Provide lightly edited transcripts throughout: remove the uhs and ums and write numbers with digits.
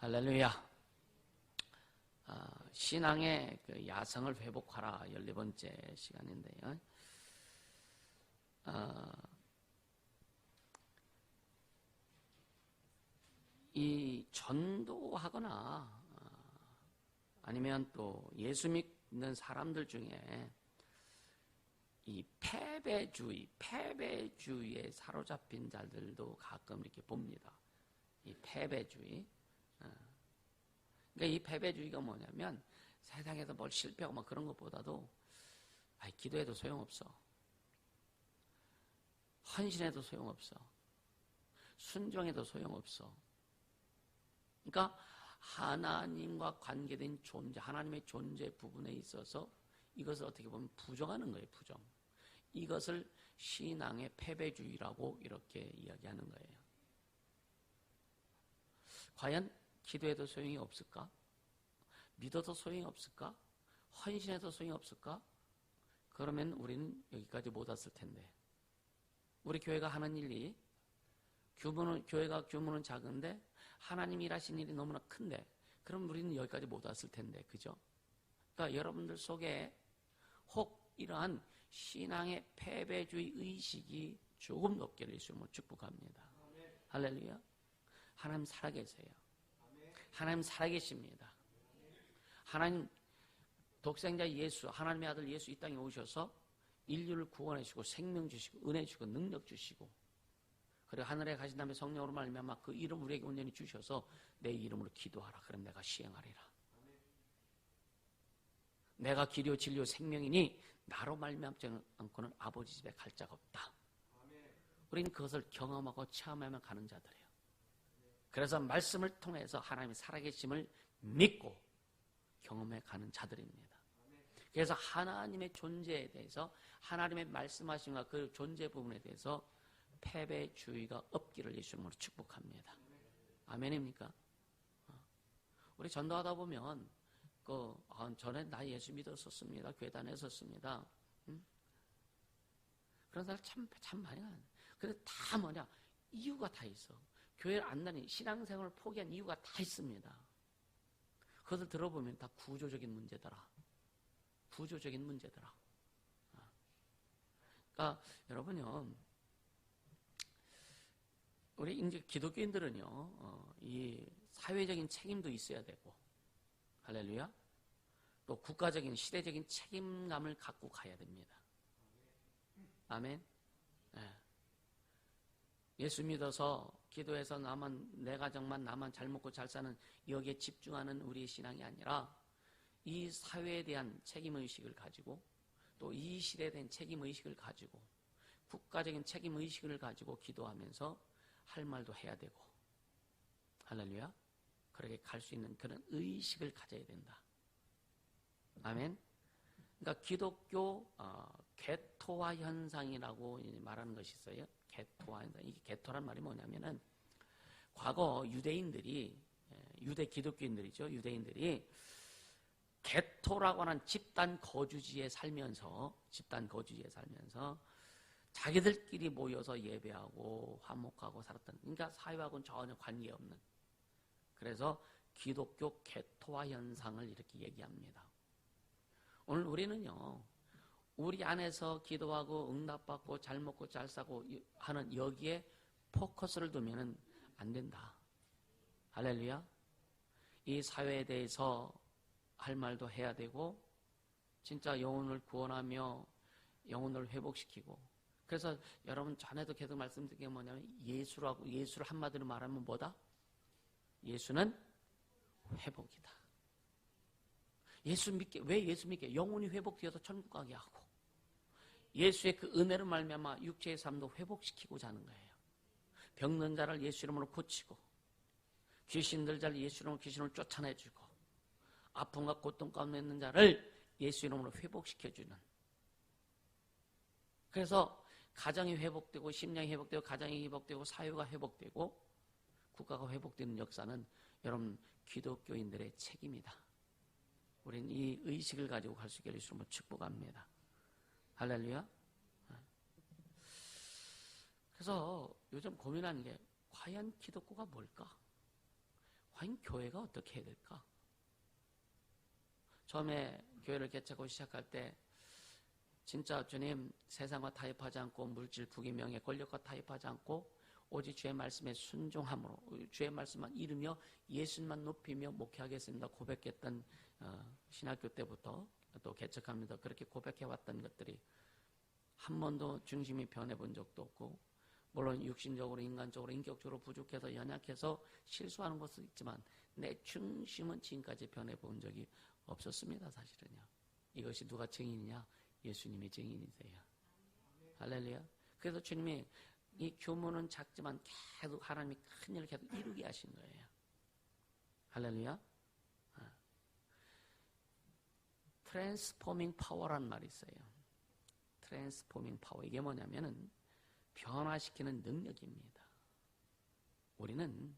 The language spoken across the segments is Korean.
할렐루야. 신앙의 그 야성을 회복하라 14번째 시간인데요. 이 전도하거나 아니면 또 예수 믿는 사람들 중에 이 패배주의에 사로잡힌 자들도 가끔 이렇게 봅니다. 이 패배주의. 그러니까 이 패배주의가 뭐냐면 세상에서 뭘 실패하고 막 그런 것보다도 기도해도 소용없어. 헌신해도 소용없어. 순종해도 소용없어. 그러니까 하나님과 관계된 존재, 하나님의 존재 부분에 있어서 이것을 어떻게 보면 부정하는 거예요, 부정. 이것을 신앙의 패배주의라고 이렇게 이야기하는 거예요. 과연 기도해도 소용이 없을까? 믿어도 소용이 없을까? 헌신해도 소용이 없을까? 그러면 우리는 여기까지 못 왔을 텐데. 우리 교회가 하는 일이 교회가 규모는 작은데 하나님 일하신 일이 너무나 큰데 그럼 우리는 여기까지 못 왔을 텐데. 그죠? 그러니까 여러분들 속에 혹 이러한 신앙의 패배주의 의식이 조금 높게 있으면 축복합니다. 할렐루야. 하나님 살아계세요. 하나님 살아계십니다. 하나님 독생자 예수, 하나님의 아들 예수 이 땅에 오셔서 인류를 구원해 주시고 생명 주시고 은혜 주시고 능력 주시고 그리고 하늘에 가신 다음에 성령으로 말미암아 그 이름 우리에게 온전히 주셔서 내 이름으로 기도하라. 그럼 내가 시행하리라. 내가 길이요 진리요 생명이니 나로 말미암지 않고는 아버지 집에 갈 자가 없다. 우리는 그것을 경험하고 체험하며 가는 자들이에요. 그래서 말씀을 통해서 하나님의 살아계심을 믿고 경험해 가는 자들입니다. 그래서 하나님의 존재에 대해서 하나님의 말씀하심과 그 존재 부분에 대해서 패배주의가 없기를 예수님으로 축복합니다. 아멘입니까? 우리 전도하다 보면 전에 나 예수 믿었었습니다. 교회 다녔었습니다. 그런 사람 참 많이 가요. 근데 다 뭐냐? 이유가 다 있어. 교회를 안 다니 신앙생활을 포기한 이유가 다 있습니다. 그것을 들어보면 다 구조적인 문제더라. 구조적인 문제더라. 그러니까 여러분요, 우리 이제 기독교인들은요, 이 사회적인 책임도 있어야 되고, 할렐루야. 또 국가적인 시대적인 책임감을 갖고 가야 됩니다. 아멘. 네. 예수 믿어서 기도해서 내 가정만 나만 잘 먹고 잘 사는 여기에 집중하는 우리의 신앙이 아니라 이 사회에 대한 책임의식을 가지고 또 이 시대에 대한 책임의식을 가지고 국가적인 책임의식을 가지고 기도하면서 할 말도 해야 되고 할렐루야. 그렇게 갈 수 있는 그런 의식을 가져야 된다. 아멘. 그러니까 기독교 개토화 현상이라고 말하는 것이 있어요. 개토화 현상. 이게 개토란 말이 뭐냐면은 과거 유대 기독교인들이죠. 유대인들이 개토라고 하는 집단 거주지에 살면서 자기들끼리 모여서 예배하고 화목하고 살았던, 그러니까 사회하고는 전혀 관계없는, 그래서 기독교 개토화 현상을 이렇게 얘기합니다. 오늘 우리는요, 우리 안에서 기도하고 응답받고 잘 먹고 잘 사고 하는 여기에 포커스를 두면은 안 된다. 할렐루야. 이 사회에 대해서 할 말도 해야 되고 진짜 영혼을 구원하며 영혼을 회복시키고, 그래서 여러분 전에도 계속 말씀드린 게 뭐냐면 예수를 한마디로 말하면 뭐다? 예수는 회복이다. 왜 예수 믿게? 영혼이 회복되어서 천국 가게 하고 예수의 그 은혜로 말미암아 육체의 삶도 회복시키고자 하는 거예요. 병든 자를 예수 이름으로 고치고 귀신 들 자를 예수 이름으로 귀신을 쫓아내주고 아픔과 고통 가운데 있는 자를 예수 이름으로 회복시켜주는, 그래서 가정이 회복되고 심령이 회복되고 가정이 회복되고 사회가 회복되고 국가가 회복되는 역사는 여러분 기독교인들의 책임이다. 우리는 이 의식을 가지고 갈 수 있게 해주시면 축복합니다. 할렐루야. 그래서 요즘 고민하는 게 과연 기독교가 뭘까? 과연 교회가 어떻게 해야 될까? 처음에 교회를 개척하고 시작할 때 진짜 주님, 세상과 타협하지 않고 물질, 부귀, 명예, 권력과 타협하지 않고 오직 주의 말씀에 순종함으로 주의 말씀만 이루며 예수님만 높이며 목회하겠습니다 고백했던 신학교 때부터 또 개척합니다. 그렇게 고백해왔던 것들이 한 번도 중심이 변해본 적도 없고, 물론 육신적으로, 인간적으로, 인격적으로 부족해서 연약해서 실수하는 것은 있지만 내 중심은 지금까지 변해본 적이 없었습니다. 사실은요. 이것이 누가 증인이냐? 예수님이 증인이세요. 할렐루야. 그래서 주님이 이 규모는 작지만 계속 하나님이 큰 일을 계속 이루게 하신 거예요. 할렐루야. 트랜스포밍 파워라는 말이 있어요. 트랜스포밍 파워. 이게 뭐냐면은 변화시키는 능력입니다. 우리는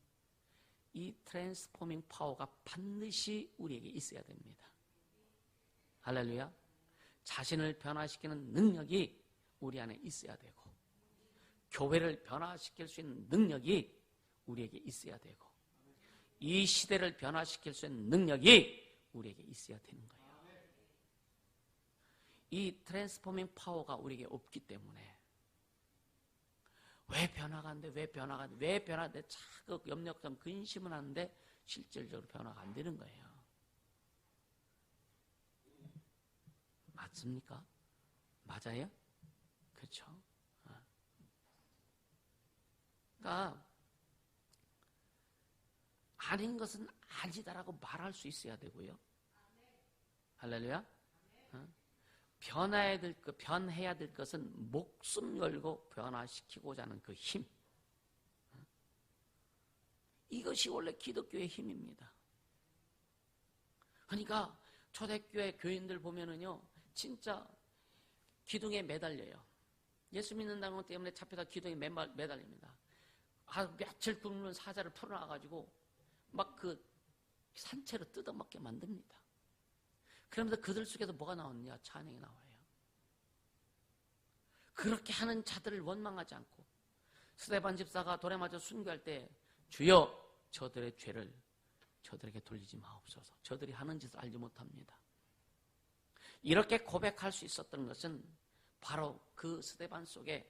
이 트랜스포밍 파워가 반드시 우리에게 있어야 됩니다. 할렐루야. 자신을 변화시키는 능력이 우리 안에 있어야 되고, 교회를 변화시킬 수 있는 능력이 우리에게 있어야 되고, 이 시대를 변화시킬 수 있는 능력이 우리에게 있어야 되는 거예요. 이 트랜스포밍 파워가 우리에게 없기 때문에 왜 변화가 안 돼? 왜 변화가 안 돼? 왜 변화가 안 돼? 자꾸 염려감, 근심은 하는데 실질적으로 변화가 안 되는 거예요. 맞습니까? 맞아요? 그렇죠? 그러니까 아닌 것은 아니다라고 말할 수 있어야 되고요. 할렐루야. 변해야 될 것은 목숨 걸고 변화시키고자 하는 그 힘. 이것이 원래 기독교의 힘입니다. 그러니까 초대교회 교인들 보면은요, 진짜 기둥에 매달려요. 예수 믿는다는 것 때문에 잡혀다 기둥에 매달립니다. 며칠 굶는 사자를 풀어놔가지고 막 그 산채로 뜯어먹게 만듭니다. 그러면서 그들 속에서 뭐가 나오느냐? 찬양이 나와요. 그렇게 하는 자들을 원망하지 않고, 스데반 집사가 돌에 맞아 순교할 때 주여 저들의 죄를 저들에게 돌리지 마옵소서. 저들이 하는 짓을 알지 못합니다. 이렇게 고백할 수 있었던 것은 바로 그 스데반 속에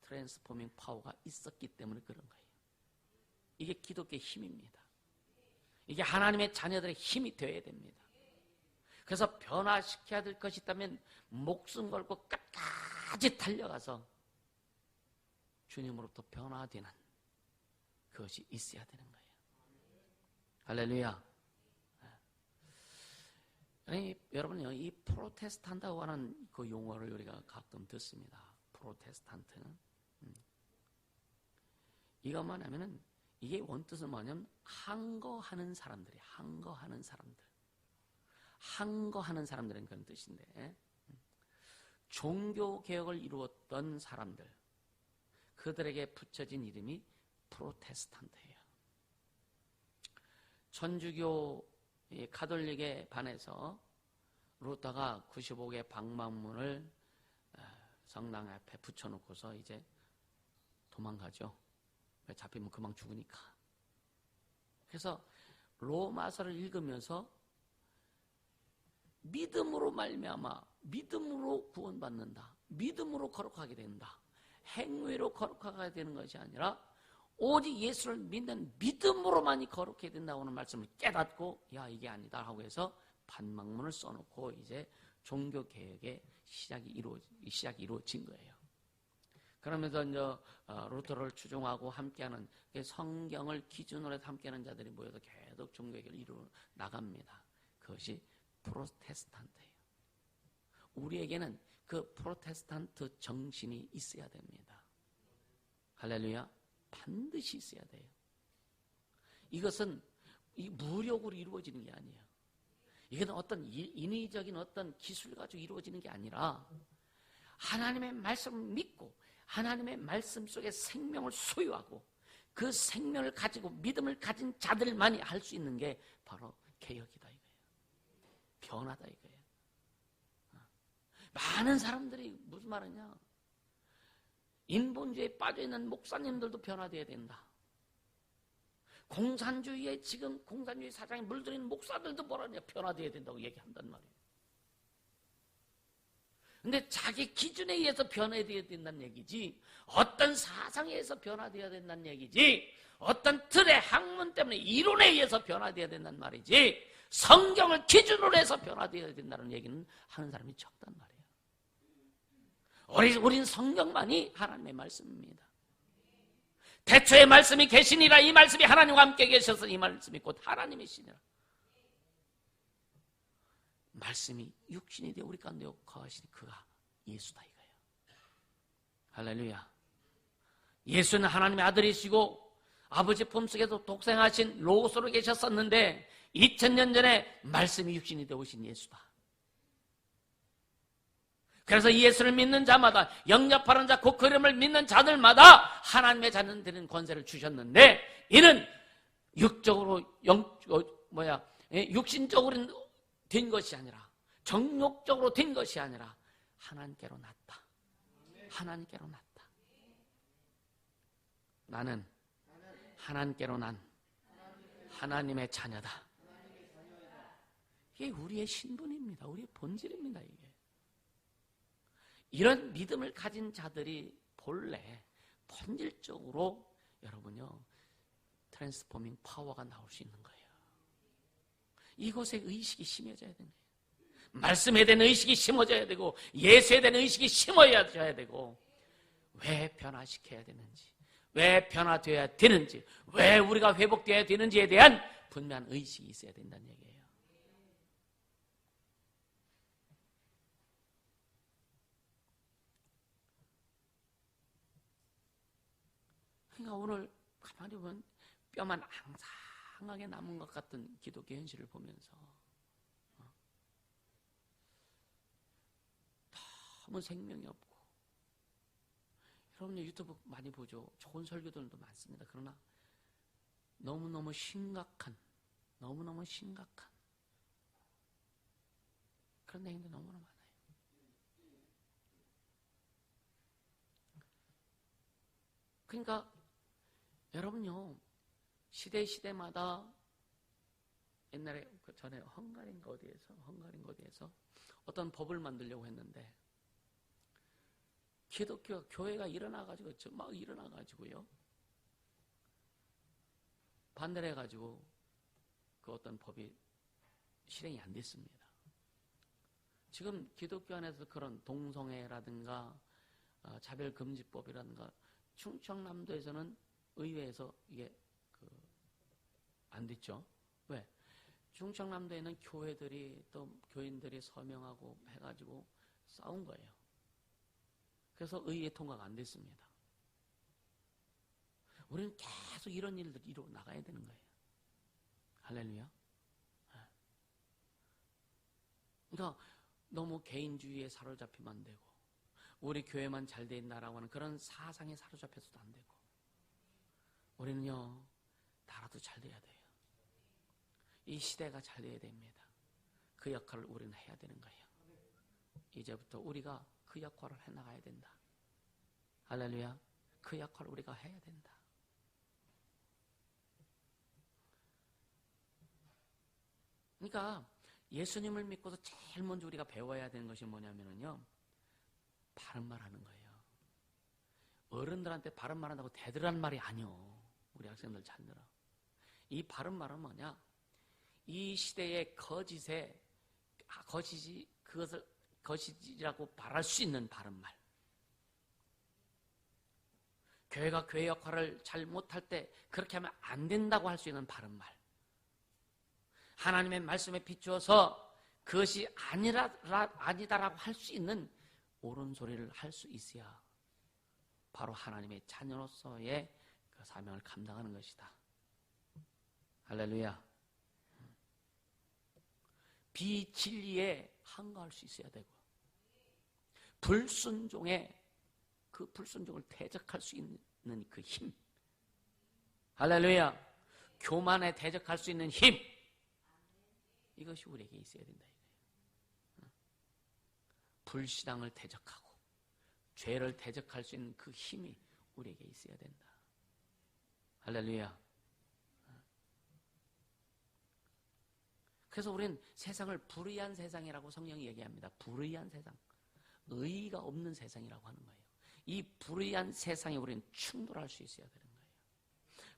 트랜스포밍 파워가 있었기 때문에 그런 거예요. 이게 기독교의 힘입니다. 이게 하나님의 자녀들의 힘이 되어야 됩니다. 그래서 변화시켜야 될 것이 있다면 목숨 걸고 끝까지 달려가서 주님으로부터 변화되는 그것이 있어야 되는 거예요. 할렐루야. 아니, 여러분요, 이 프로테스탄트라고 하는 그 용어를 우리가 가끔 듣습니다. 프로테스탄트는. 이거 뭐냐면은, 이게 원뜻은 뭐냐면, 항거하는 사람들이에요. 항거하는 사람들. 항거하는 사람들은 그런 뜻인데, 종교개혁을 이루었던 사람들, 그들에게 붙여진 이름이 프로테스탄트예요. 천주교 가톨릭에 반해서 루터가 95개 방망문을 성당 앞에 붙여놓고서 이제 도망가죠. 왜? 잡히면 금방 죽으니까. 그래서 로마서를 읽으면서 믿음으로 말미암아 믿음으로 구원받는다, 믿음으로 거룩하게 된다, 행위로 거룩하게 되는 것이 아니라 오직 예수를 믿는 믿음으로만이 거룩해야 된다고 하는 말씀을 깨닫고, 야, 이게 아니다 하고 해서 반망문을 써놓고 이제 종교개혁의 시작이 이루어진 거예요. 그러면서 이제 루터를 추종하고 함께하는 성경을 기준으로 해서 함께하는 자들이 모여서 계속 종교개혁을 이루어 나갑니다. 그것이 프로테스탄트예요. 우리에게는 그 프로테스탄트 정신이 있어야 됩니다. 할렐루야. 반드시 있어야 돼요. 이것은 무력으로 이루어지는 게 아니에요. 이건 어떤 인위적인 어떤 기술 가지고 이루어지는 게 아니라 하나님의 말씀을 믿고 하나님의 말씀 속에 생명을 소유하고 그 생명을 가지고 믿음을 가진 자들만이 할 수 있는 게 바로 개혁이다 이거예요. 변화다 이거예요. 많은 사람들이 무슨 말이냐, 인본주의에 빠져있는 목사님들도 변화되어야 된다. 공산주의에 지금 공산주의 사상에 물들인 목사들도 뭐라냐, 변화되어야 된다고 얘기한단 말이에요. 근데 자기 기준에 의해서 변화되어야 된다는 얘기지, 어떤 사상에 의해서 변화되어야 된다는 얘기지, 어떤 틀의 학문 때문에 이론에 의해서 변화되어야 된다는 말이지, 성경을 기준으로 해서 변화되어야 된다는 얘기는 하는 사람이 적단 말이에요. 우린 성경만이 하나님의 말씀입니다. 태초에 말씀이 계시니라. 이 말씀이 하나님과 함께 계셔서 이 말씀이 곧 하나님이시니라. 말씀이 육신이 되어 우리 가운데 거하시니 그가 예수다 이거예요. 할렐루야. 예수는 하나님의 아들이시고 아버지 품속에서 독생하신 로고스로 계셨었는데 2000년 전에 말씀이 육신이 되어 오신 예수다. 그래서 이 예수를 믿는 자마다, 영접하는 자, 곧 그 이름을 믿는 자들마다 하나님의 자녀 되는 권세를 주셨는데, 이는 육신적으로 된 것이 아니라, 정욕적으로 된 것이 아니라 하나님께로 났다. 하나님께로 났다. 나는 하나님께로 난 하나님의 자녀다. 이게 우리의 신분입니다. 우리의 본질입니다. 이게. 이런 믿음을 가진 자들이 본래 본질적으로 여러분요, 트랜스포밍 파워가 나올 수 있는 거예요. 이곳에 의식이 심어져야 되는 거예요. 말씀에 대한 의식이 심어져야 되고, 예수에 대한 의식이 심어져야 되고, 왜 변화시켜야 되는지, 왜 변화되어야 되는지, 왜 우리가 회복되어야 되는지에 대한 분명한 의식이 있어야 된다는 얘기예요. 그러니까 오늘 가만히 보면 뼈만 앙상하게 남은 것 같은 기독교 현실을 보면서 너무 생명이 없고, 여러분 유튜브 많이 보죠. 좋은 설교들도 많습니다. 그러나 너무너무 심각한 그런 내용도 너무나 많아요. 그러니까 여러분요, 시대마다 옛날에 전에 헝가리인가 어디에서 어떤 법을 만들려고 했는데, 기독교 교회가 일어나가지고 막 일어나가지고요, 반대를 해가지고 그 어떤 법이 실행이 안 됐습니다. 지금 기독교 안에서 그런 동성애라든가 차별금지법이라든가 충청남도에서는 의회에서 이게 안 됐죠. 왜? 충청남도에는 교회들이 또 교인들이 서명하고 해가지고 싸운 거예요. 그래서 의회 통과가 안 됐습니다. 우리는 계속 이런 일들이 이루어 나가야 되는 거예요. 할렐루야. 그러니까 너무 개인주의에 사로잡히면 안 되고, 우리 교회만 잘 된다라고 하는 그런 사상에 사로잡혀서도 안 되고, 우리는요, 나라도 잘 돼야 돼요. 이 시대가 잘 돼야 됩니다. 그 역할을 우리는 해야 되는 거예요. 이제부터 우리가 그 역할을 해나가야 된다. 할렐루야. 그 역할을 우리가 해야 된다. 그러니까 예수님을 믿고서 제일 먼저 우리가 배워야 되는 것이 뭐냐면요, 바른 말 하는 거예요. 어른들한테 바른 말 한다고 대들하는 말이 아니요. 우리 학생들 잘 들어. 이 바른 말은 뭐냐? 이 시대의 거짓이 그것을 거짓이라고 말할 수 있는 바른 말. 교회가 교회 역할을 잘 못할 때 그렇게 하면 안 된다고 할 수 있는 바른 말. 하나님의 말씀에 비추어서 그것이 아니다라고 할 수 있는 옳은 소리를 할 수 있어야 바로 하나님의 자녀로서의 그 사명을 감당하는 것이다. 할렐루야. 비진리에 항거할 수 있어야 되고, 불순종에 그 불순종을 대적할 수 있는 그 힘. 할렐루야. 교만에 대적할 수 있는 힘. 이것이 우리에게 있어야 된다. 불신앙을 대적하고 죄를 대적할 수 있는 그 힘이 우리에게 있어야 된다. 할렐루야. 그래서 우리는 세상을 불의한 세상이라고 성경이 얘기합니다. 불의한 세상. 의의가 없는 세상이라고 하는 거예요. 이 불의한 세상에 우리는 충돌할 수 있어야 되는 거예요.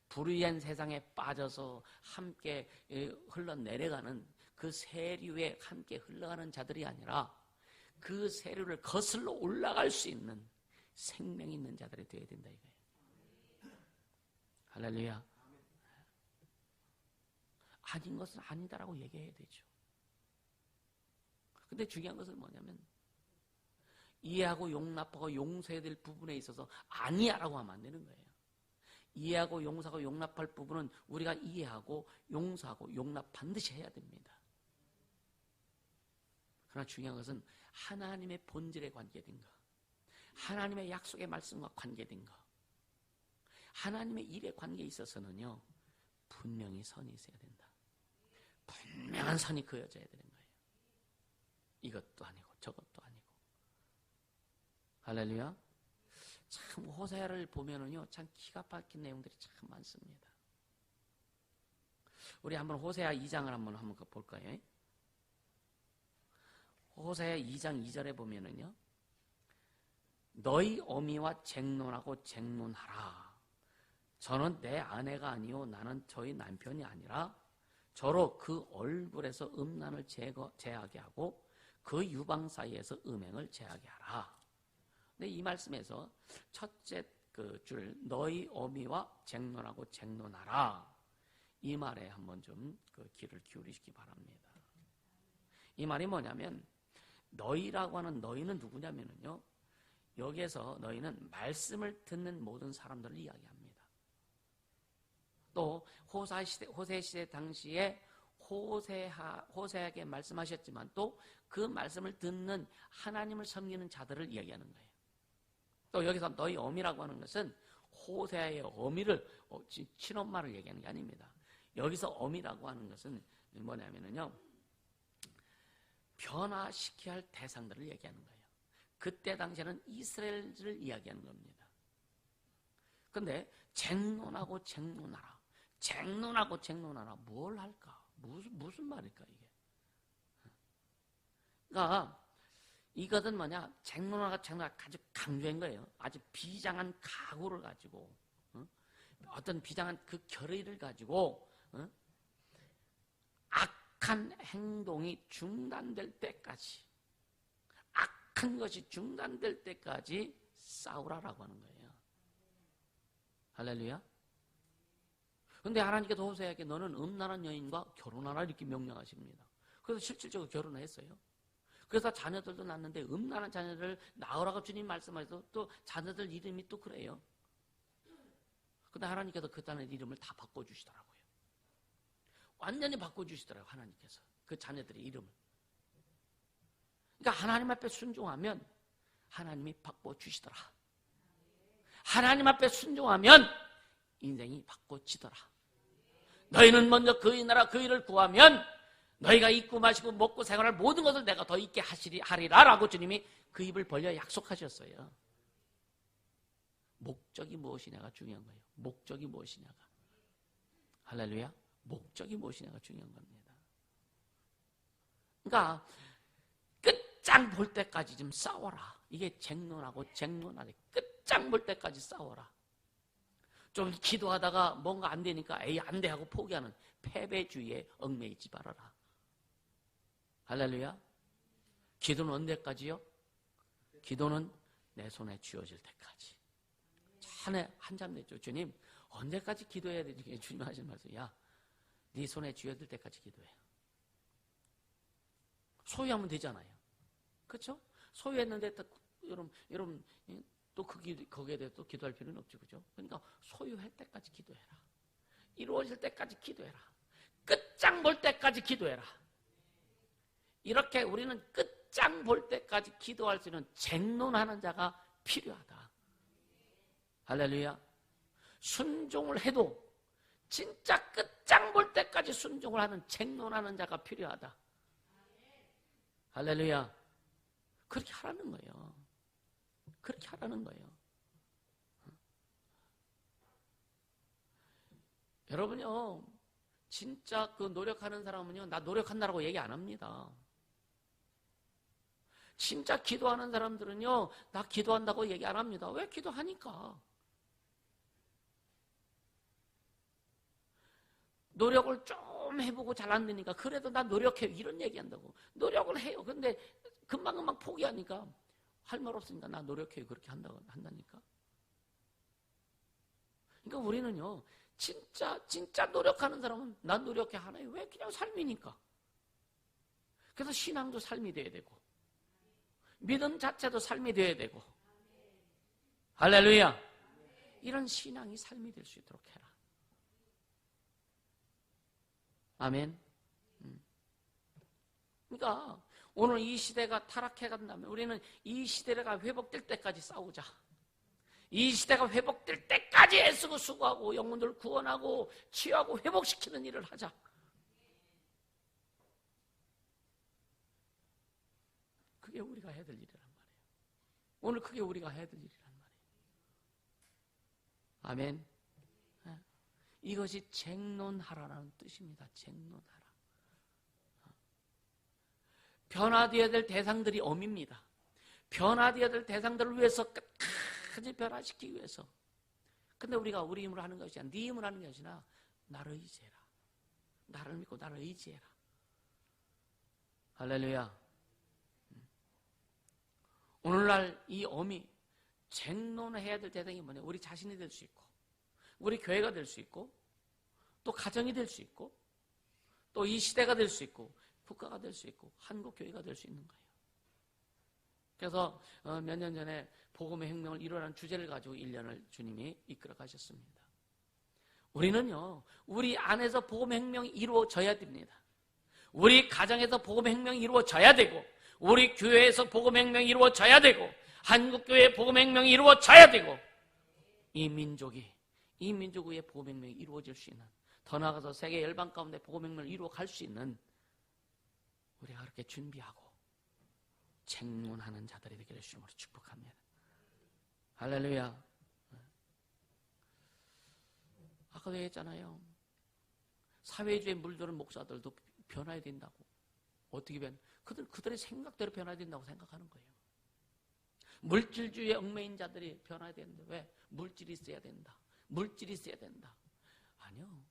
불의한 세상에 빠져서 함께 흘러내려가는 그 세류에 함께 흘러가는 자들이 아니라 그 세류를 거슬러 올라갈 수 있는 생명 있는 자들이 되어야 된다 이거예요. 할렐루야. 아닌 것은 아니다라고 얘기해야 되죠. 근데 중요한 것은 뭐냐면 이해하고 용납하고 용서해야 될 부분에 있어서 아니야라고 하면 안 되는 거예요. 이해하고 용서하고 용납할 부분은 우리가 이해하고 용서하고 용납 반드시 해야 됩니다. 그러나 중요한 것은 하나님의 본질에 관계된 것, 하나님의 약속의 말씀과 관계된 것, 하나님의 일에 관계에 있어서는요 분명히 선이 있어야 된다. 분명한 선이 그어져야 되는 거예요. 이것도 아니고 저것도 아니고. 할렐루야. 참 호세아를 보면은요 참 기가 막힌 내용들이 참 많습니다. 우리 한번 호세아 2장을 한번 볼까요? 호세아 2장 2절에 보면은요 너희 어미와 쟁론하고 쟁론하라. 저는 내 아내가 아니요 나는 저희 남편이 아니라 저로 그 얼굴에서 음란을 제하게 하고 그 유방 사이에서 음행을 제하게 하라. 근데 이 말씀에서 첫째 그 줄 너희 어미와 쟁론하고 쟁론하라 이 말에 한번 좀 그 귀를 기울이시기 바랍니다. 이 말이 뭐냐면 너희라고 하는 너희는 누구냐면요 여기에서 너희는 말씀을 듣는 모든 사람들을 이야기합니다. 또 호세 시대 당시에 호세에게 말씀하셨지만 또 그 말씀을 듣는 하나님을 섬기는 자들을 이야기하는 거예요. 또 여기서 너희 어미라고 하는 것은 호세아의 어미를 친엄마를 얘기하는 게 아닙니다. 여기서 어미라고 하는 것은 뭐냐면요 변화시켜야 할 대상들을 얘기하는 거예요. 그때 당시에는 이스라엘을 이야기하는 겁니다. 그런데 쟁론하고 쟁론하라. 쟁론하고 쟁론하라. 뭘 할까? 무슨 말일까 이게? 그러니까 이것은 뭐냐? 쟁론하고 쟁론하라 아주 강조한 거예요. 아주 비장한 각오를 가지고 어떤 비장한 그 결의를 가지고 악한 행동이 중단될 때까지 악한 것이 중단될 때까지 싸우라라고 하는 거예요. 할렐루야. 그런데 하나님께서 호세아에게 너는 음란한 여인과 결혼하라 이렇게 명령하십니다. 그래서 실질적으로 결혼을 했어요. 그래서 자녀들도 낳는데 음란한 자녀를 낳으라고 주님 말씀하셔서 또 자녀들 이름이 또 그래요. 그런데 하나님께서 그 자녀의 이름을 다 바꿔주시더라고요. 완전히 바꿔주시더라고요. 하나님께서 그 자녀들의 이름을. 그러니까 하나님 앞에 순종하면 하나님이 바꿔주시더라. 하나님 앞에 순종하면 인생이 바꿔지더라. 너희는 먼저 그의 나라 그 일을 구하면 너희가 입고 마시고 먹고 생활할 모든 것을 내가 더 있게 하리라 라고 주님이 그 입을 벌려 약속하셨어요. 목적이 무엇이냐가 중요한 거예요. 목적이 무엇이냐가. 할렐루야. 목적이 무엇이냐가 중요한 겁니다. 그러니까 끝장 볼 때까지 좀 싸워라. 이게 쟁론하고 쟁론하래. 끝장 볼 때까지 싸워라. 좀 기도하다가 뭔가 안 되니까 에이 안 돼 하고 포기하는 패배주의에 얽매이지 말아라. 할렐루야. 기도는 언제까지요? 기도는 내 손에 쥐어질 때까지. 한잠 냈죠. 주님 언제까지 기도해야 되지? 주님 하시는 말씀. 야, 네 손에 쥐어질 때까지 기도해. 소유하면 되잖아요. 그렇죠? 소유했는데 여러분 또 거기에 대해서 또 기도할 필요는 없죠. 그죠? 그러니까 소유할 때까지 기도해라. 이루어질 때까지 기도해라. 끝장 볼 때까지 기도해라. 이렇게 우리는 끝장 볼 때까지 기도할 수 있는 쟁론하는 자가 필요하다. 할렐루야. 순종을 해도 진짜 끝장 볼 때까지 순종을 하는 쟁론하는 자가 필요하다. 할렐루야. 그렇게 하라는 거예요. 그렇게 하라는 거예요. 여러분요, 진짜 그 노력하는 사람은요, 나 노력한다라고 얘기 안 합니다. 진짜 기도하는 사람들은요, 나 기도한다고 얘기 안 합니다. 왜? 기도하니까. 노력을 좀 해보고 잘 안 되니까 그래도 나 노력해 이런 얘기한다고. 노력을 해요. 근데 금방금방 포기하니까 할 말 없으니까 나 노력해요 그렇게 한다니까. 그러니까 우리는요 진짜 노력하는 사람은 난 노력해 하나요? 왜? 그냥 삶이니까. 그래서 신앙도 삶이 돼야 되고 믿음 자체도 삶이 돼야 되고 할렐루야. 이런 신앙이 삶이 될 수 있도록 해라. 아멘. 그러니까 오늘 이 시대가 타락해 간다면 우리는 이 시대가 회복될 때까지 싸우자. 이 시대가 회복될 때까지 애쓰고 수고하고 영혼들을 구원하고 치유하고 회복시키는 일을 하자. 그게 우리가 해야 될 일이란 말이에요. 오늘 그게 우리가 해야 될 일이란 말이에요. 아멘. 이것이 쟁론하라는 뜻입니다. 쟁론하라. 변화되어야 될 대상들이 엄입니다. 변화되어야 될 대상들을 위해서 끝까지 변화시키기 위해서. 근데 우리가 우리 힘으로 하는 것이 아니라 네 힘으로 하는 게 아니라 나를 의지해라. 나를 믿고 나를 의지해라. 할렐루야. 오늘날 이 엄이 쟁론해야 될 대상이 뭐냐? 우리 자신이 될 수 있고 우리 교회가 될 수 있고 또 가정이 될 수 있고 또 이 시대가 될 수 있고 국가가 될 수 있고 한국교회가 될 수 있는 거예요. 그래서 몇 년 전에 복음의 혁명을 이루라는 주제를 가지고 1년을 주님이 이끌어 가셨습니다. 우리는요 우리 안에서 복음의 혁명이 이루어져야 됩니다. 우리 가정에서 복음의 혁명이 이루어져야 되고 우리 교회에서 복음의 혁명이 이루어져야 되고 한국교회의 복음의 혁명이 이루어져야 되고 이 민족 위에 복음의 혁명이 이루어질 수 있는, 더 나아가서 세계 열방 가운데 복음의 혁명을 이루어갈 수 있는 우리가 그렇게 준비하고 쟁론하는 자들이 되기를 주님으로 축복합니다. 할렐루야. 아까도 얘기했잖아요. 사회주의에 물드는 목사들도 변화해야 된다고. 어떻게 변해? 그들의 생각대로 변화해야 된다고 생각하는 거예요. 물질주의에 얽매인 자들이 변화해야 되는데 왜? 물질이 있어야 된다. 물질이 있어야 된다. 아니요.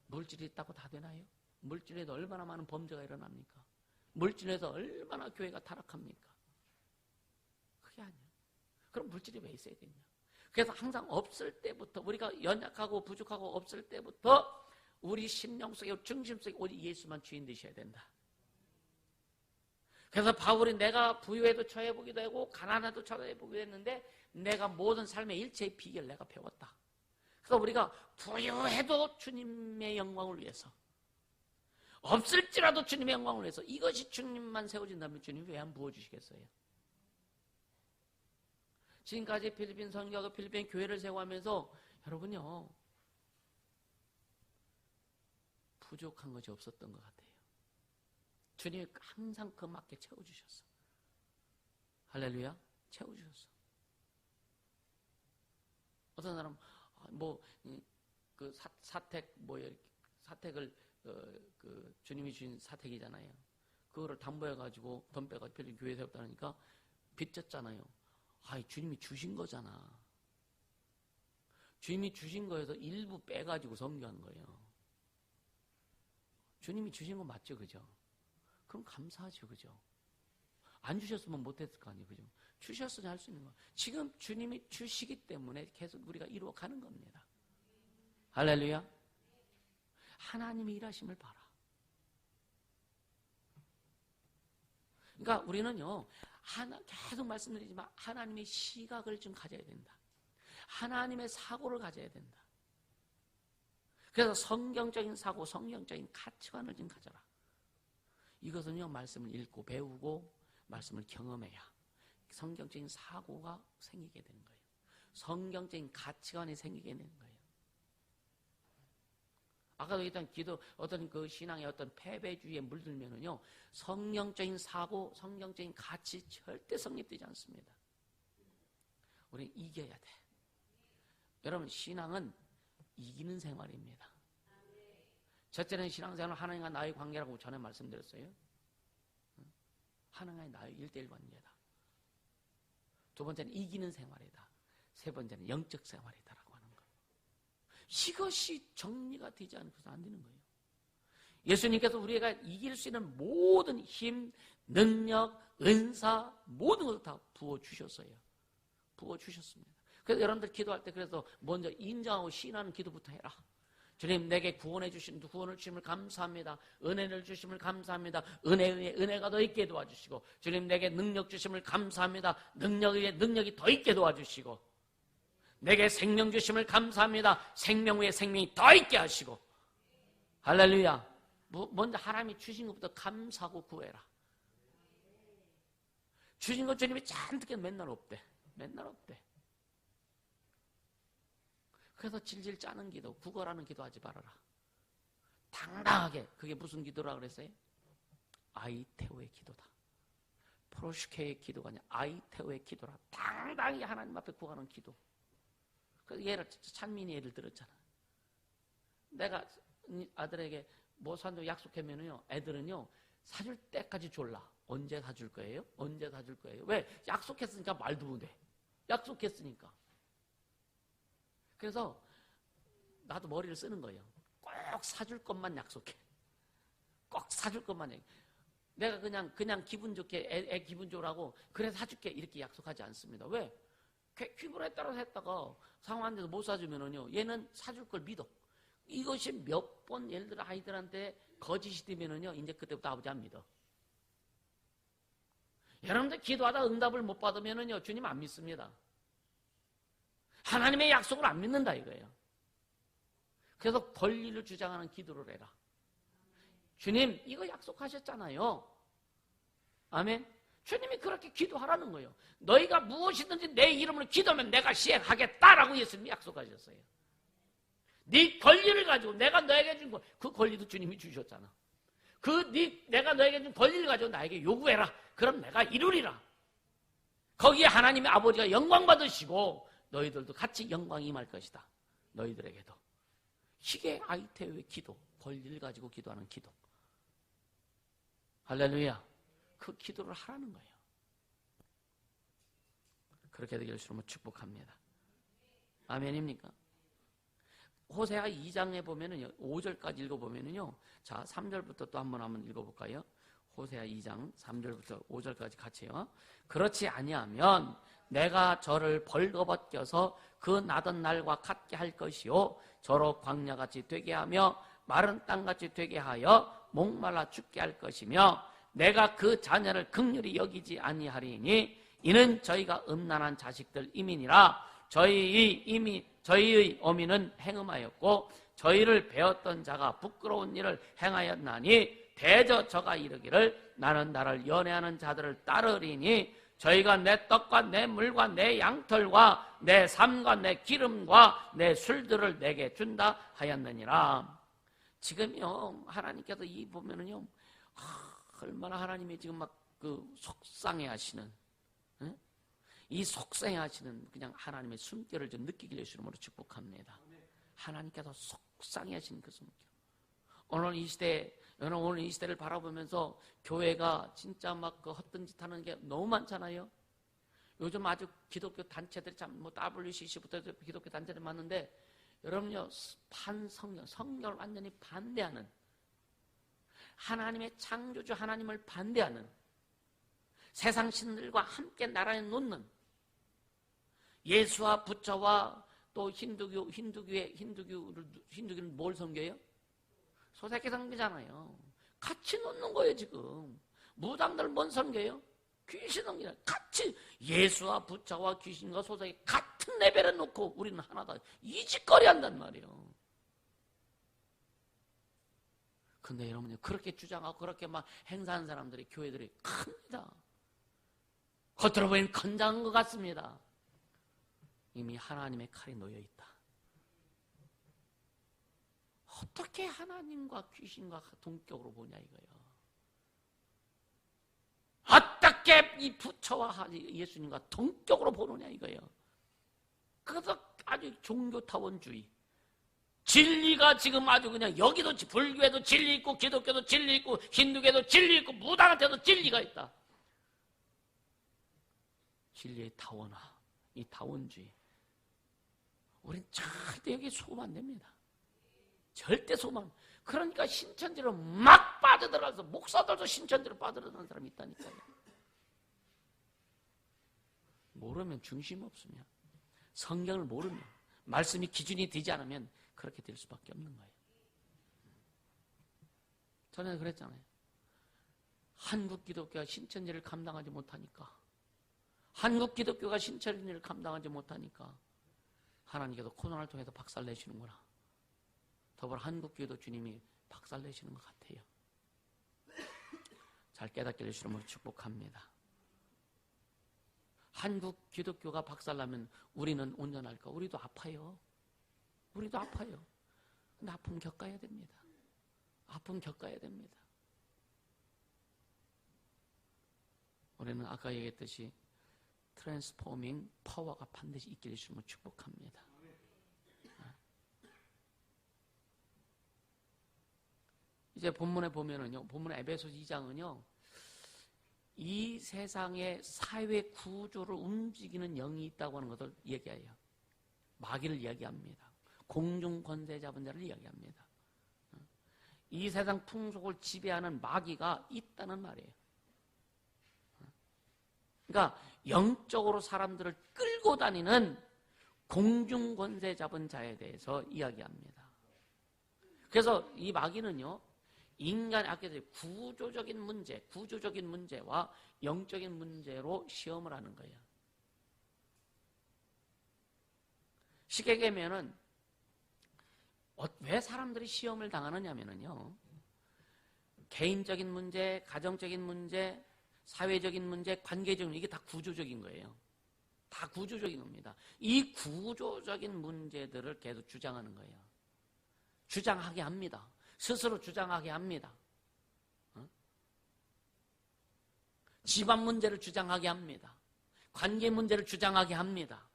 물질이 있다고 다 되나요? 물질에도 얼마나 많은 범죄가 일어납니까? 물질에서 얼마나 교회가 타락합니까? 그게 아니에요. 그럼 물질이 왜 있어야 되냐? 그래서 항상 없을 때부터 우리가 연약하고 부족하고 없을 때부터 우리 심령 속에 중심 속에 오직 예수만 주인 되셔야 된다. 그래서 바울이 내가 부유해도 처해보기도 하고 가난해도 처해보기도 했는데 내가 모든 삶의 일체의 비결을 내가 배웠다. 그래서 우리가 부유해도 주님의 영광을 위해서 없을지라도 주님의 영광을 위해서 이것이 주님만 세워진다면 주님 왜 안 부어주시겠어요? 지금까지 필리핀 선교하고 필리핀 교회를 세워가면서 여러분요 부족한 것이 없었던 것 같아요. 주님이 항상 그 맞게 채워주셨어. 할렐루야. 채워주셨어. 어떤 사람 그 사택을 그 주님이 주신 사택이잖아요. 그거를 담보해가지고 돈 빼가지고 필리핀 교회 세웠다니까 빚졌잖아요. 주님이 주신 거잖아. 주님이 주신 거에서 일부 빼가지고 선교한 거예요. 주님이 주신 거 맞죠, 그죠? 그럼 감사하죠, 그죠? 안 주셨으면 못했을 거 아니에요, 그죠? 주셨으니 할 수 있는 거. 지금 주님이 주시기 때문에 계속 우리가 이루어가는 겁니다. 할렐루야. 하나님의 일하심을 봐라. 그러니까 우리는요, 계속 말씀드리지만 하나님의 시각을 좀 가져야 된다. 하나님의 사고를 가져야 된다. 그래서 성경적인 사고, 성경적인 가치관을 좀 가져라. 이것은요, 말씀을 읽고 배우고 말씀을 경험해야 성경적인 사고가 생기게 되는 거예요. 성경적인 가치관이 생기게 되는 거예요. 아까도 얘기했던 어떤 그 신앙의 어떤 패배주의에 물들면은요, 성경적인 사고, 성경적인 가치 절대 성립되지 않습니다. 우리는 이겨야 돼. 여러분, 신앙은 이기는 생활입니다. 첫째는 신앙생활은 하나님과 나의 관계라고 전에 말씀드렸어요. 하나님과 나의 1:1 관계다. 두 번째는 이기는 생활이다. 세 번째는 영적 생활이다라고 하는 거예요. 이것이 정리가 되지 않고서 안 되는 거예요. 예수님께서 우리가 이길 수 있는 모든 힘, 능력, 은사 모든 것을 다 부어주셨어요. 부어주셨습니다. 그래서 여러분들 기도할 때 그래서 먼저 인정하고 시인하는 기도부터 해라. 주님, 내게 구원해 주신 구원을 주심을 감사합니다. 은혜를 주심을 감사합니다. 은혜가 더 있게 도와주시고, 주님 내게 능력 주심을 감사합니다. 능력 위에 능력이 더 있게 도와주시고, 내게 생명 주심을 감사합니다. 생명 위에 생명이 더 있게 하시고. 할렐루야. 먼저 하나님이 주신 것부터 감사하고 구해라. 주신 것 주님이 잔뜩 맨날 없대. 맨날 없대. 그래서 질질 짜는 기도, 구걸하는 기도 하지 말아라. 당당하게. 그게 무슨 기도라 그랬어요? 아이테오의 기도다. 프로슈케의 기도가 아니라 아이테오의 기도라. 당당히 하나님 앞에 구하는 기도. 그래서 예를 찬민이 예를 들었잖아. 내가 아들에게 뭐 산다고 약속하면요, 애들은요 사줄 때까지 졸라. 언제 사줄 거예요? 언제 사줄 거예요? 왜? 약속했으니까 말도 못해. 약속했으니까. 그래서 나도 머리를 쓰는 거예요. 꼭 사줄 것만 약속해. 꼭 사줄 것만 해. 내가 그냥 기분 좋게 애 기분 좋으라고 그래 사줄게 이렇게 약속하지 않습니다. 왜? 기분에 따라서 했다가 상황 안 돼서 못 사주면은요, 얘는 사줄 걸 믿어. 이것이 몇 번 예를 들어 아이들한테 거짓이 되면은요, 이제 그때부터 아버지 안 믿어. 여러분들 기도하다 응답을 못 받으면은요, 주님 안 믿습니다. 하나님의 약속을 안 믿는다 이거예요. 그래서 권리를 주장하는 기도를 해라. 주님 이거 약속하셨잖아요. 아멘. 주님이 그렇게 기도하라는 거예요. 너희가 무엇이든지 내 이름으로 기도하면 내가 시행하겠다라고 예수님이 약속하셨어요. 네 권리를 가지고 내가 너에게 준 거, 그 권리도 주님이 주셨잖아. 내가 너에게 준 권리를 가지고 나에게 요구해라. 그럼 내가 이루리라. 거기에 하나님의 아버지가 영광 받으시고 너희들도 같이 영광이 임할 것이다. 너희들에게도. 이게 아이테오의 기도, 권리를 가지고 기도하는 기도. 할렐루야. 그 기도를 하라는 거예요. 그렇게 되기를 주로 축복합니다. 아멘입니까? 호세아 2장에 보면은요, 5절까지 읽어보면은요, 자, 3절부터 또 한번 읽어볼까요? 호세아 2장 3절부터 5절까지 같이요. 그렇지 아니하면 내가 저를 벌거벗겨서 그 나던 날과 같게 할 것이요, 저로 광야같이 되게 하며 마른 땅같이 되게 하여 목말라 죽게 할 것이며, 내가 그 자녀를 긍휼히 여기지 아니하리니 이는 저희가 음란한 자식들 이민이라. 저희의 어미는 행음하였고 저희를 배웠던 자가 부끄러운 일을 행하였나니 대저 저가 이르기를 나는 나를 연애하는 자들을 따르리니 저희가 내 떡과 내 물과 내 양털과 내 삶과 내 기름과 내 술들을 내게 준다 하였느니라. 지금요 하나님께서 이 보면은요, 얼마나 하나님이 지금 막 그 속상해 하시는, 이 속상해 하시는 그냥 하나님의 숨결을 좀 느끼길 예수님으로 축복합니다. 하나님께서 속상해 하시는 그 숨결. 오늘 이 시대를 바라보면서 교회가 진짜 막 그 헛된 짓 하는 게 너무 많잖아요. 요즘 아주 기독교 단체들이 참 뭐 WCC부터 기독교 단체들 많은데, 여러분요, 성경을 완전히 반대하는, 하나님의 창조주 하나님을 반대하는, 세상 신들과 함께 나라에 놓는, 예수와 부처와 또 힌두교는 뭘 섬겨요? 소새끼 섬기잖아요. 같이 놓는 거예요 지금. 무당들 뭔 섬겨요? 귀신 섬기잖아요. 같이 예수와 부처와 귀신과 소새끼 같은 레벨에 놓고 우리는 하나다, 이 짓거리 한단 말이에요. 근데 여러분요, 그렇게 주장하고 그렇게 막 행사하는 사람들이, 교회들이 큽니다. 겉으로 보이면 건장한 것 같습니다. 이미 하나님의 칼이 놓여있다. 어떻게 하나님과 귀신과 동격으로 보냐 이거예요. 어떻게 이 부처와 예수님과 동격으로 보느냐 이거예요. 그래서 아주 종교타원주의, 진리가 지금 아주 그냥 여기도 불교에도 진리 있고 기독교도 진리 있고 힌두교도 진리 있고 무당한테도 진리가 있다. 진리의 타원화, 이 타원주의. 우린 절대 여기 소금 안 됩니다. 절대 소금 안. 그러니까 신천지로 막 빠져들어가서 목사들도 신천지로 빠져들어가는 사람이 있다니까요. 모르면 중심 없으면, 성경을 모르면, 말씀이 기준이 되지 않으면 그렇게 될 수밖에 없는 거예요. 전에 그랬잖아요. 한국 기독교가 신천지를 감당하지 못하니까, 한국 기독교가 신천지를 감당하지 못하니까 하나님께서 코로나를 통해서 박살내시는구나. 더불어 한국교회도 주님이 박살내시는 것 같아요. 잘 깨닫게 해주시는 우리 축복합니다. 한국 기독교가 박살나면 우리는 온전할까? 우리도 아파요. 우리도 아파요. 근데 아픔 겪어야 됩니다. 아픔 겪어야 됩니다. 우리는 아까 얘기했듯이 트랜스포밍 파워가 반드시 있게 해주시면 축복합니다. 이제 본문에 보면은요, 본문의 에베소서 2장은요, 이 세상의 사회 구조를 움직이는 영이 있다고 하는 것을 얘기해요. 마귀를 이야기합니다. 공중 권세 잡은 자를 이야기합니다. 이 세상 풍속을 지배하는 마귀가 있다는 말이에요. 그러니까 영적으로 사람들을 끌고 다니는 공중 권세 잡은 자에 대해서 이야기합니다. 그래서 이 마귀는요, 인간의 아까 구조적인 문제와 영적인 문제로 시험을 하는 거예요. 쉽게 얘기하면은 왜 사람들이 시험을 당하느냐면요, 개인적인 문제, 가정적인 문제, 사회적인 문제, 관계적인 문제, 이게 다 구조적인 거예요. 다 구조적인 겁니다. 이 구조적인 문제들을 계속 주장하는 거예요. 주장하게 합니다. 스스로 주장하게 합니다. 집안 문제를 주장하게 합니다. 관계 문제를 주장하게 합니다.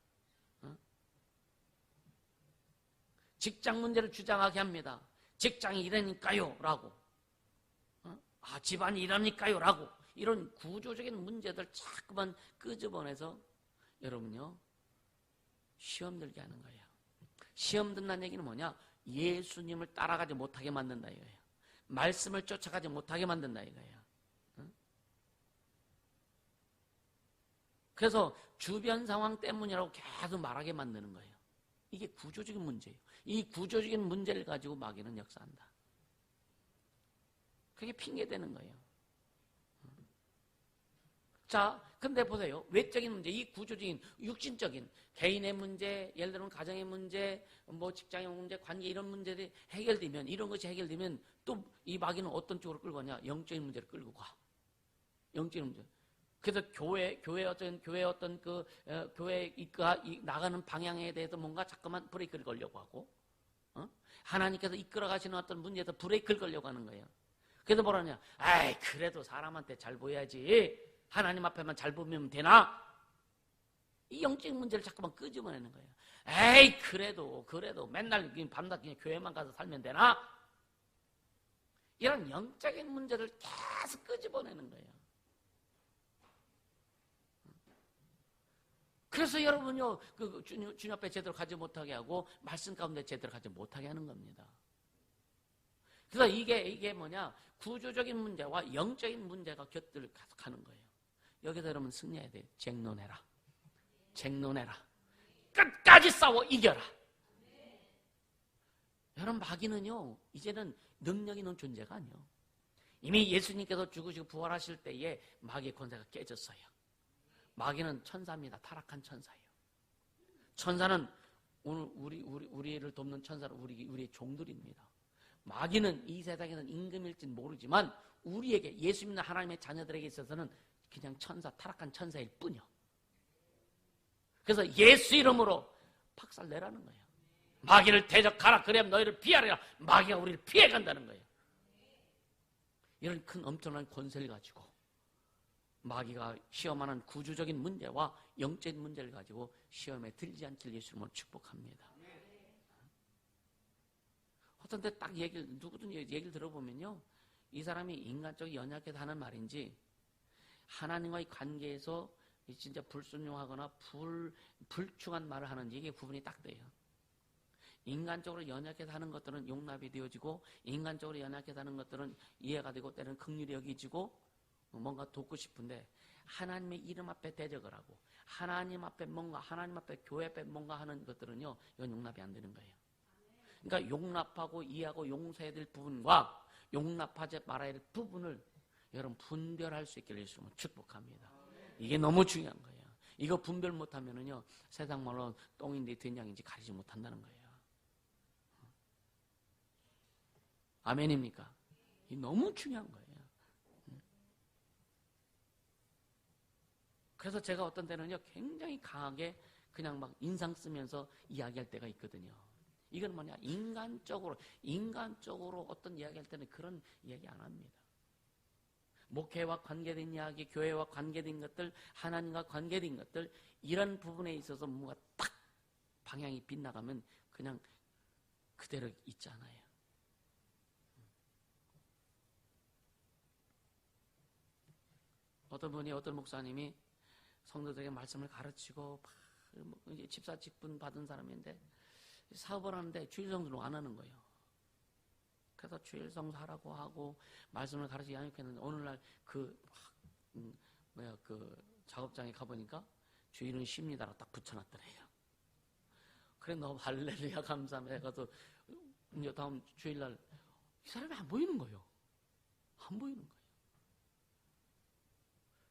직장 문제를 주장하게 합니다. 직장이 이러니까요 라고, 집안이 이러니까요 라고, 이런 구조적인 문제들 자꾸만 끄집어내서 여러분요, 시험 들게 하는 거예요. 시험 든다는 얘기는 뭐냐? 예수님을 따라가지 못하게 만든다 이거예요. 말씀을 쫓아가지 못하게 만든다 이거예요. 그래서 주변 상황 때문이라고 계속 말하게 만드는 거예요. 이게 구조적인 문제예요. 이 구조적인 문제를 가지고 마귀는 역사한다. 그게 핑계대는 거예요. 자, 근데 보세요. 외적인 문제, 이 구조적인, 육신적인 개인의 문제, 예를 들면 가정의 문제, 뭐 직장의 문제, 관계 이런 문제들이 해결되면, 이런 것이 해결되면 또 이 마귀는 어떤 쪽으로 끌고 가냐? 영적인 문제를 끌고 가. 영적인 문제. 그래서 교회 어떤 교회 나가는 방향에 대해서 뭔가 자꾸만 브레이크를 걸려고 하고, 하나님께서 이끌어 가시는 어떤 문제에서 브레이크를 걸려고 하는 거예요. 그래서 뭐라냐? 아이, 그래도 사람한테 잘 보여야지. 하나님 앞에만 잘 보면 되나? 이 영적인 문제를 자꾸만 끄집어내는 거예요. 에이, 그래도 맨날 밤낮 그냥 교회만 가서 살면 되나? 이런 영적인 문제를 계속 끄집어내는 거예요. 그래서 여러분요, 주님 앞에 제대로 가지 못하게 하고 말씀 가운데 제대로 가지 못하게 하는 겁니다. 그래서 이게 뭐냐? 구조적인 문제와 영적인 문제가 곁들을 계속 가는 거예요. 여기서 여러분 승리해야 돼요. 쟁론해라. 끝까지 싸워 이겨라. 여러분, 마귀는요, 이제는 능력 있는 존재가 아니에요. 이미 예수님께서 죽으시고 부활하실 때에 마귀의 권세가 깨졌어요. 마귀는 천사입니다. 타락한 천사예요. 천사는 오늘 우리를 돕는 천사는 우리의 종들입니다. 마귀는 이 세상에는 임금일지는 모르지만 우리에게, 예수 믿는 하나님의 자녀들에게 있어서는 그냥 타락한 천사일 뿐이요. 그래서 예수 이름으로 박살내라는 거예요. 마귀를 대적하라. 그래야 너희를 피하리라. 마귀가 우리를 피해간다는 거예요. 이런 큰 엄청난 권세를 가지고 마귀가 시험하는 구조적인 문제와 영적인 문제를 가지고 시험에 들지 않길 예수 이름으로 축복합니다. 어떤 데 딱 누구든 얘기를 들어보면요. 이 사람이 인간적으로 연약해서 하는 말인지 하나님과의 관계에서 진짜 불순종하거나 불충한 말을 하는지 이게 구분이 딱 돼요. 인간적으로 연약해서 하는 것들은 용납이 되어지고 인간적으로 연약해서 하는 것들은 이해가 되고 때로는 긍휼히 여기지고 뭔가 돕고 싶은데 하나님의 이름 앞에 대적을 하고 하나님 앞에 하나님 앞에 교회 앞에 뭔가 하는 것들은요, 이건 용납이 안 되는 거예요. 그러니까 용납하고 이해하고 용서해야 될 부분과 용납하지 말아야 될 부분을 여러분 분별할 수 있기를 예수님은 축복합니다. 이게 너무 중요한 거예요. 이거 분별 못하면은요, 세상 말로 똥인지 된장인지 가리지 못한다는 거예요. 아멘입니까? 이게 너무 중요한 거예요. 그래서 제가 어떤 때는요, 굉장히 강하게 그냥 막 인상 쓰면서 이야기할 때가 있거든요. 이건 뭐냐, 인간적으로 어떤 이야기할 때는 그런 이야기 안 합니다. 목회와 관계된 이야기, 교회와 관계된 것들, 하나님과 관계된 것들, 이런 부분에 있어서 뭔가 딱 방향이 빗나가면 그냥 그대로 있잖아요. 어떤 목사님이 성도들에게 말씀을 가르치고 이제 집사 직분 받은 사람인데 사업을 하는데 주일성수를 안 하는 거예요. 그래서 주일성수 하라고 하고 말씀을 가르치기 양육했는데 오늘날 그 작업장에 가보니까 주일은 쉽니다라고 딱 붙여놨더래요. 그래 너 할렐루야 감사합니다 해가지고 이제 다음 주일날 이 사람이 안 보이는 거예요. 안 보이는 거예요.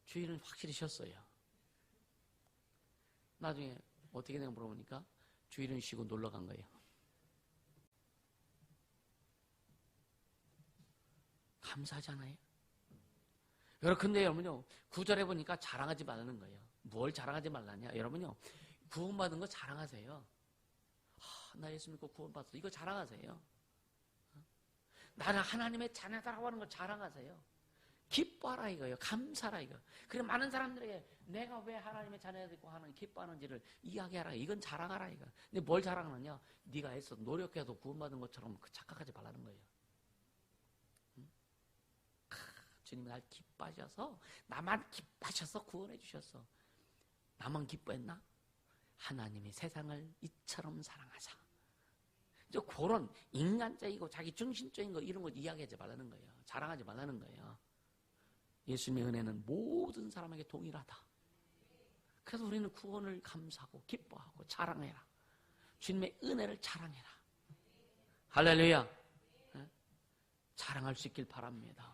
주일은 확실히 쉬었어요. 나중에 어떻게 되냐 물어보니까 주일은 쉬고 놀러 간 거예요. 감사하잖아요. 여러분, 근데 여러분요, 구절에 보니까 자랑하지 말라는 거예요. 뭘 자랑하지 말라냐? 여러분요, 구원받은 거 자랑하세요. 나 예수 믿고 구원받았어. 이거 자랑하세요. 나는 하나님의 자녀다라고 하는 거 자랑하세요. 기뻐하라 이거예요. 감사하라 이거. 그래 많은 사람들에게 내가 왜 하나님의 자녀가 되고 하는 기뻐하는지를 이야기하라. 이건 자랑하라 이거. 근데 뭘 자랑하느냐? 네가 해서 노력해서 구원받은 것처럼 착각하지 말라는 거예요. 주님이 날 기뻐하셔서 나만 기뻐하셔서 구원해 주셨어. 나만 기뻐했나? 하나님이 세상을 이처럼 사랑하사. 그런 인간적이고 자기 중심적인 거 이런 거 이야기하지 말라는 거예요. 자랑하지 말라는 거예요. 예수님의 은혜는 모든 사람에게 동일하다. 그래서 우리는 구원을 감사하고 기뻐하고 자랑해라. 주님의 은혜를 자랑해라. 할렐루야. 네? 자랑할 수 있길 바랍니다.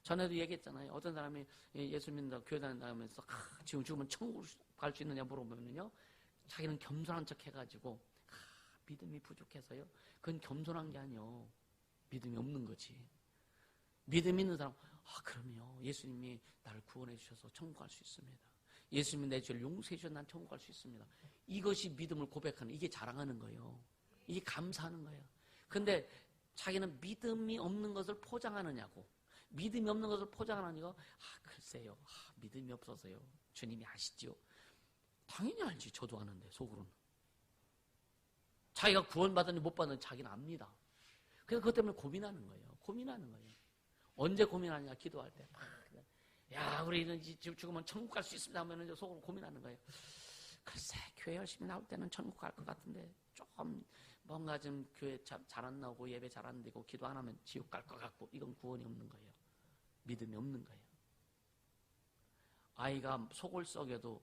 전에도 얘기했잖아요. 어떤 사람이 예수 믿는다고 교회 다닌다면서 지금 죽으면 천국 갈 수 있느냐 물어보면요, 자기는 겸손한 척 해가지고 믿음이 부족해서요. 그건 겸손한 게 아니요, 믿음이 없는 거지. 믿음 있는 사람, 그럼요, 예수님이 나를 구원해 주셔서 천국 갈 수 있습니다. 예수님이 내 죄를 용서해 주셔서 난 천국 갈 수 있습니다. 이것이 믿음을 고백하는, 이게 자랑하는 거예요. 이게 감사하는 거예요. 근데 자기는 믿음이 없는 것을 포장하느냐고, 믿음이 없는 것을 포장하느냐고, 글쎄요, 믿음이 없어서요. 주님이 아시죠? 당연히 알지. 저도 아는데 속으로는. 자기가 구원받았는지 못 받았는지 자기는 압니다. 그래서 그것 때문에 고민하는 거예요. 언제 고민하냐? 기도할 때. 야, 우리는 지금 죽으면 천국 갈 수 있습니다 하면 이제 속으로 고민하는 거예요. 글쎄, 교회 열심히 나올 때는 천국 갈 것 같은데 조금 뭔가 좀 교회 잘 안 나오고 예배 잘 안 되고 기도 안 하면 지옥 갈 것 같고, 이건 구원이 없는 거예요. 믿음이 없는 거예요. 아이가 속을 썩여도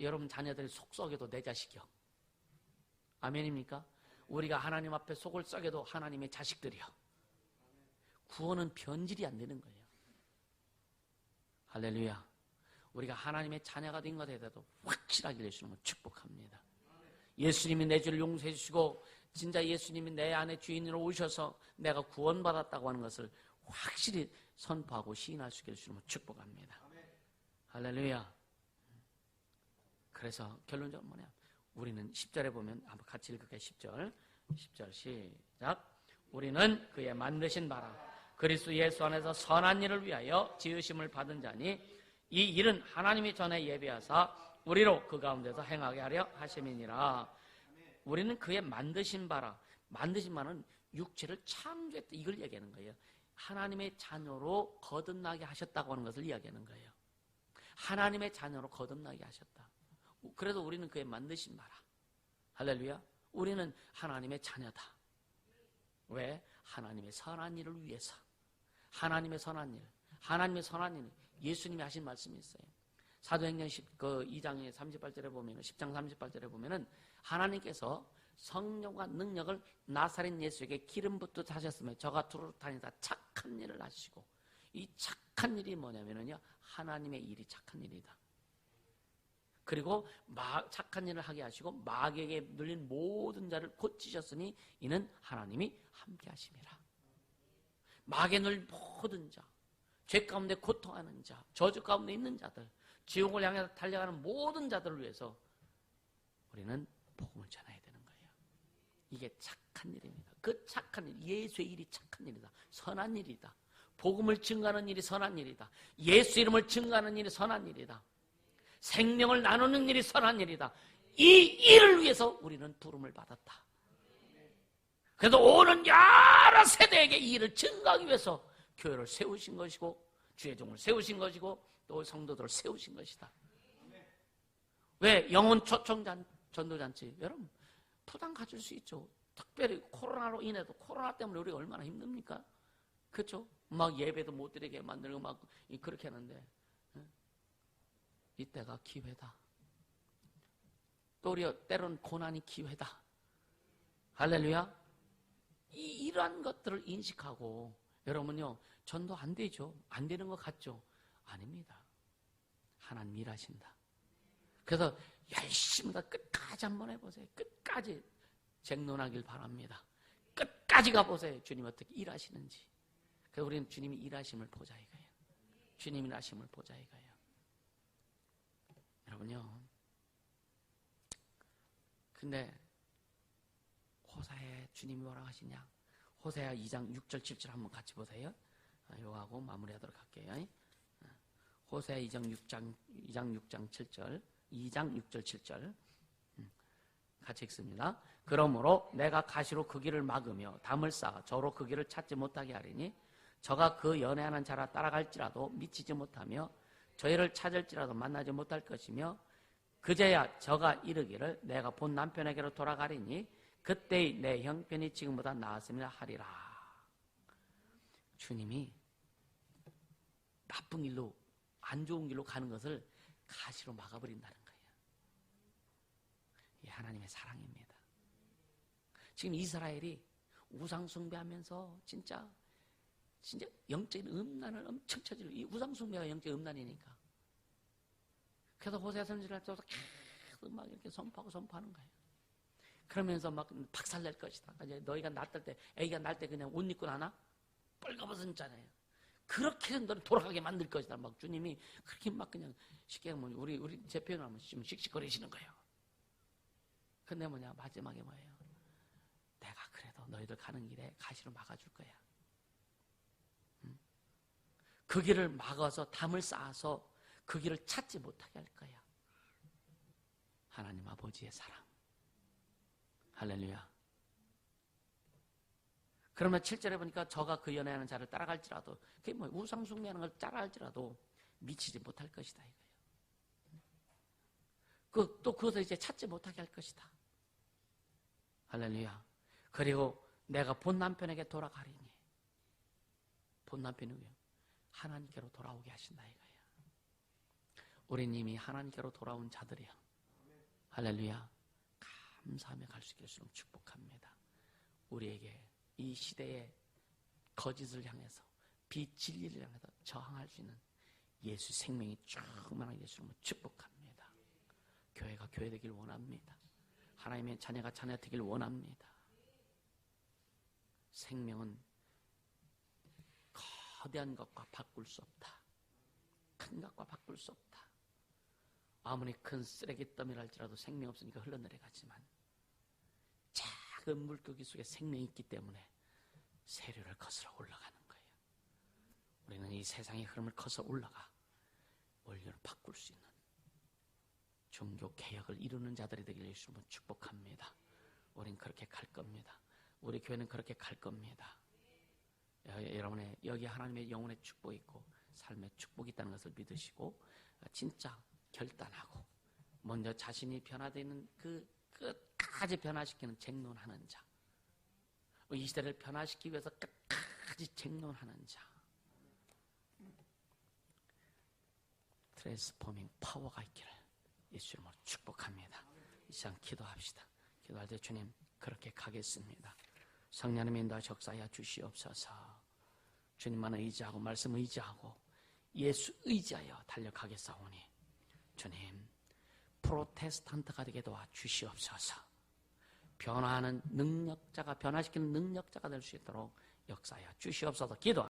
여러분 자녀들이 속 썩여도 내 자식이요. 아멘입니까? 우리가 하나님 앞에 속을 썩여도 하나님의 자식들이요. 구원은 변질이 안 되는 거예요. 할렐루야. 우리가 하나님의 자녀가 된 것에 대해서도 확실하게 예수님을 축복합니다. 예수님이 내 죄를 용서해 주시고 진짜 예수님이 내 안에 주인으로 오셔서 내가 구원받았다고 하는 것을 확실히 선포하고 시인할 수 있게 해주시는 축복합니다. 할렐루야. 그래서 결론적으로 뭐냐? 우리는 10절에 보면 한번 같이 읽을게요. 10절 시작. 우리는 그의 만드신 바라 그리스도 예수 안에서 선한 일을 위하여 지으심을 받은 자니 이 일은 하나님이 전에 예비하사 우리로 그 가운데서 행하게 하려 하심이니라. 우리는 그의 만드신 바라. 만드신만은 육체를 창조했다. 이걸 얘기하는 거예요. 하나님의 자녀로 거듭나게 하셨다고 하는 것을 이야기하는 거예요. 하나님의 자녀로 거듭나게 하셨다. 그래서 우리는 그의 만드신 바라. 할렐루야. 우리는 하나님의 자녀다. 왜? 하나님의 선한 일을 위해서. 하나님의 선한 일. 하나님의 선한 일. 예수님이 하신 말씀이 있어요. 사도행전 2장 38절에 보면, 10장 38절에 보면은 하나님께서 성령과 능력을 나사렛 예수에게 기름 붓듯 하셨으며 저가 두루 다니다 착한 일을 하시고, 이 착한 일이 뭐냐면요, 하나님의 일이 착한 일이다. 그리고 착한 일을 하게 하시고 마귀에게 눌린 모든 자를 고치셨으니 이는 하나님이 함께 하심이라. 마귀에 눌린 모든 자, 죄 가운데 고통하는 자, 저주 가운데 있는 자들, 지옥을 향해 달려가는 모든 자들을 위해서 우리는 복음을 전해야 되는 거예요. 이게 착한 일입니다. 그 착한 일, 예수의 일이 착한 일이다. 선한 일이다. 복음을 증거하는 일이 선한 일이다. 예수 이름을 증거하는 일이 선한 일이다. 생명을 나누는 일이 선한 일이다. 이 일을 위해서 우리는 부름을 받았다. 그래서 오는 여러 세대에게 이 일을 증거하기 위해서 교회를 세우신 것이고 주의 종을 세우신 것이고 또 성도들을 세우신 것이다. 왜? 영혼 초청 전도잔치. 여러분 부담 가질 수 있죠. 특별히 코로나로 인해도, 코로나 때문에 우리가 얼마나 힘듭니까? 그렇죠? 막 예배도 못 드리게 만들고 막 그렇게 하는데 이때가 기회다. 또 때로는 고난이 기회다. 할렐루야. 이러한 것들을 인식하고, 여러분요, 전도 안 되죠? 안 되는 것 같죠? 아닙니다. 하나님 일하신다. 그래서 열심히 끝까지 한번 해보세요. 끝까지 쟁론하길 바랍니다. 끝까지 가보세요. 주님 어떻게 일하시는지. 그래서 우리는 주님이 일하심을 보자 이거예요. 주님 일하심을 보자 이거예요. 여러분요, 근데 호사에 주님이 뭐라고 하시냐? 호세아 2장 6절 7절 한번 같이 보세요. 이거하고 마무리하도록 할게요. 호세아 2장 6장 7절, 2장 6절 7절 같이 읽습니다. 그러므로 내가 가시로 그 길을 막으며 담을 쌓아 저로 그 길을 찾지 못하게 하리니 저가 그 연애하는 자라 따라갈지라도 미치지 못하며 저희를 찾을지라도 만나지 못할 것이며 그제야 저가 이르기를 내가 본 남편에게로 돌아가리니 그때의 내 형편이 지금보다 나았으면 하리라. 주님이 나쁜 길로, 안 좋은 길로 가는 것을 가시로 막아버린다는 거예요. 이게 하나님의 사랑입니다. 지금 이스라엘이 우상 숭배하면서 진짜 영적인 음란을 엄청 쳐지고, 이 우상 숭배가 영적인 음란이니까. 그래서 호세아 선지자를 통해서 계속 막 이렇게 선포하는 거예요. 그러면서 막 박살낼 것이다. 너희가 낳을 때, 애기가 낳을 때 그냥 옷 입고 나나? 뻘거벗었잖아요. 그렇게 너를 돌아가게 만들 것이다. 막 주님이 그렇게 막 그냥 쉽게 하면 우리 제 표현을 하면 좀 씩씩거리시는 거예요. 근데 뭐냐, 마지막에 뭐예요? 내가 그래도 너희들 가는 길에 가시로 막아줄 거야. 그 길을 막아서 담을 쌓아서 그 길을 찾지 못하게 할 거야. 하나님 아버지의 사랑. 할렐루야. 그러면 7절에 보니까 저가 그 연애하는 자를 따라갈지라도, 그게 뭐 우상 숭배하는 걸 따라갈지라도 미치지 못할 것이다 이거예요. 또 그것을 이제 찾지 못하게 할 것이다. 할렐루야. 그리고 내가 본 남편에게 돌아가리니, 본 남편이 하나님께로 돌아오게 하신다 이거예요. 우린 이미 하나님께로 돌아온 자들이야. 할렐루야. 감사하며 갈 수 있도록 축복합니다. 우리에게 이 시대의 거짓을 향해서, 비진리를 향해서 저항할 수 있는 예수 생명이 충만한 예수님을 축복합니다. 교회가 교회 되길 원합니다. 하나님의 자녀가 자녀 되길 원합니다. 생명은 거대한 것과 바꿀 수 없다. 큰 것과 바꿀 수 없다. 아무리 큰 쓰레기 더미랄지라도 생명 없으니까 흘러내려가지만 작은 물고기 속에 생명이 있기 때문에 세류를 거슬러 올라가는 거예요. 우리는 이 세상의 흐름을 거슬러 올라가 원리를 바꿀 수 있는 종교 개혁을 이루는 자들이 되기를 예수님은 축복합니다. 우린 그렇게 갈 겁니다. 우리 교회는 그렇게 갈 겁니다. 여러분의 여기 하나님의 영혼의 축복이 있고 삶의 축복이 있다는 것을 믿으시고 진짜 결단하고 먼저 자신이 변화되는 그 끝까지 변화시키는 쟁론하는 자, 이 시대를 변화시키기 위해서 끝까지 쟁론하는 자, 트랜스포밍 파워가 있기를 예수 이름으로 축복합니다. 이 시간 기도합시다. 기도할 때 주님 그렇게 가겠습니다. 성령님 인도하 역사하여 주시옵소서. 주님만 의지하고 말씀 의지하고 예수 의지하여 달려가겠사오니 주님 프로테스탄트가 되게 도와 주시옵소서. 변화하는 능력자가 변화시키는 능력자가 될 수 있도록 역사하여 주시옵소서. 기도